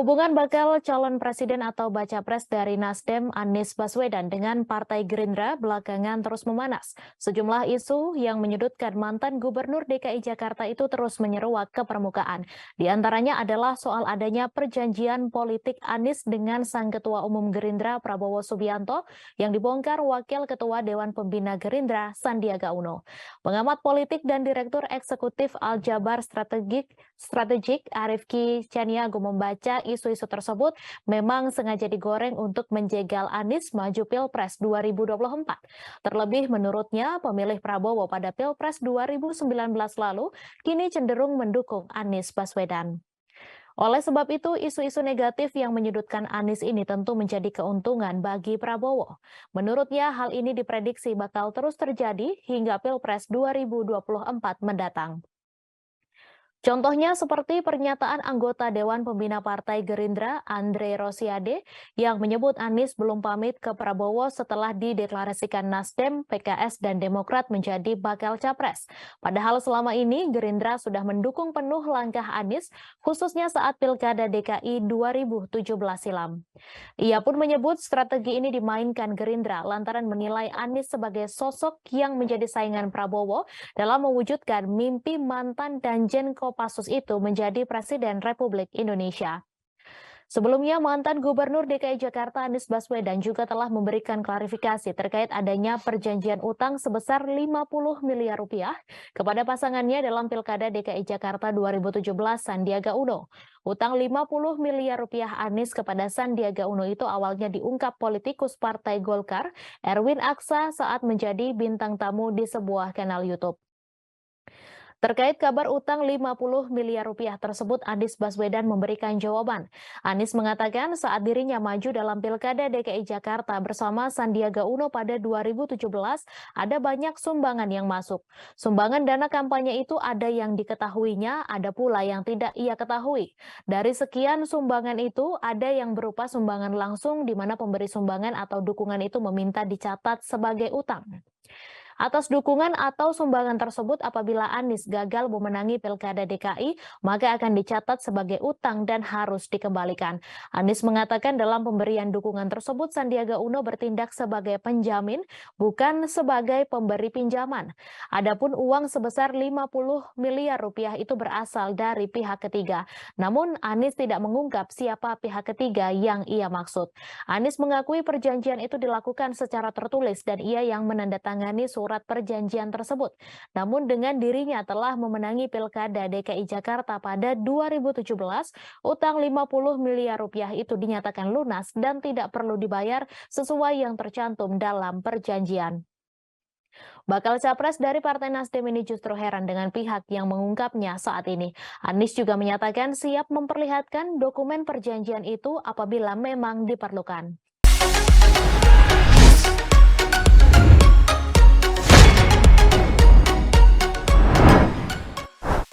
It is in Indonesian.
Hubungan bakal calon presiden atau baca pres dari Nasdem Anies Baswedan dengan Partai Gerindra belakangan terus memanas. Sejumlah isu yang menyudutkan mantan Gubernur DKI Jakarta itu terus menyeruak ke permukaan. Di antaranya adalah soal adanya perjanjian politik Anies dengan Sang Ketua Umum Gerindra Prabowo Subianto yang dibongkar Wakil Ketua Dewan Pembina Gerindra Sandiaga Uno. Pengamat politik dan Direktur Eksekutif Aljabar Strategik Arifki Caniago membaca isu-isu tersebut memang sengaja digoreng untuk menjegal Anies maju Pilpres 2024. Terlebih menurutnya, pemilih Prabowo pada Pilpres 2019 lalu kini cenderung mendukung Anies Baswedan. Oleh sebab itu, isu-isu negatif yang menyudutkan Anies ini tentu menjadi keuntungan bagi Prabowo. Menurutnya, hal ini diprediksi bakal terus terjadi hingga Pilpres 2024 mendatang. Contohnya seperti pernyataan anggota Dewan Pembina Partai Gerindra, Andre Rosiade, yang menyebut Anies belum pamit ke Prabowo setelah dideklarasikan Nasdem, PKS, dan Demokrat menjadi bakal capres. Padahal selama ini Gerindra sudah mendukung penuh langkah Anies, khususnya saat Pilkada DKI 2017 silam. Ia pun menyebut strategi ini dimainkan Gerindra lantaran menilai Anies sebagai sosok yang menjadi saingan Prabowo dalam mewujudkan mimpi mantan Danjen Kopassus itu menjadi Presiden Republik Indonesia. Sebelumnya, mantan Gubernur DKI Jakarta Anies Baswedan juga telah memberikan klarifikasi terkait adanya perjanjian utang sebesar 50 miliar rupiah kepada pasangannya dalam Pilkada DKI Jakarta 2017 Sandiaga Uno. Utang 50 miliar rupiah Anies kepada Sandiaga Uno itu awalnya diungkap politikus Partai Golkar, Erwin Aksa, saat menjadi bintang tamu di sebuah kanal YouTube. Terkait kabar utang 50 miliar rupiah tersebut, Anies Baswedan memberikan jawaban. Anies mengatakan saat dirinya maju dalam Pilkada DKI Jakarta bersama Sandiaga Uno pada 2017, ada banyak sumbangan yang masuk. Sumbangan dana kampanye itu ada yang diketahuinya, ada pula yang tidak ia ketahui. Dari sekian sumbangan itu, ada yang berupa sumbangan langsung di mana pemberi sumbangan atau dukungan itu meminta dicatat sebagai utang. Atas dukungan atau sumbangan tersebut apabila Anies gagal memenangi Pilkada DKI, maka akan dicatat sebagai utang dan harus dikembalikan. Anies mengatakan dalam pemberian dukungan tersebut Sandiaga Uno bertindak sebagai penjamin, bukan sebagai pemberi pinjaman. Adapun uang sebesar 50 miliar rupiah itu berasal dari pihak ketiga. Namun Anies tidak mengungkap siapa pihak ketiga yang ia maksud. Anies mengakui perjanjian itu dilakukan secara tertulis dan ia yang menandatangani surat perjanjian tersebut. Namun dengan dirinya telah memenangi Pilkada DKI Jakarta pada 2017, utang 50 miliar rupiah itu dinyatakan lunas dan tidak perlu dibayar sesuai yang tercantum dalam perjanjian. Bakal capres dari Partai Nasdem ini justru heran dengan pihak yang mengungkapnya saat ini. Anies juga menyatakan siap memperlihatkan dokumen perjanjian itu apabila memang diperlukan.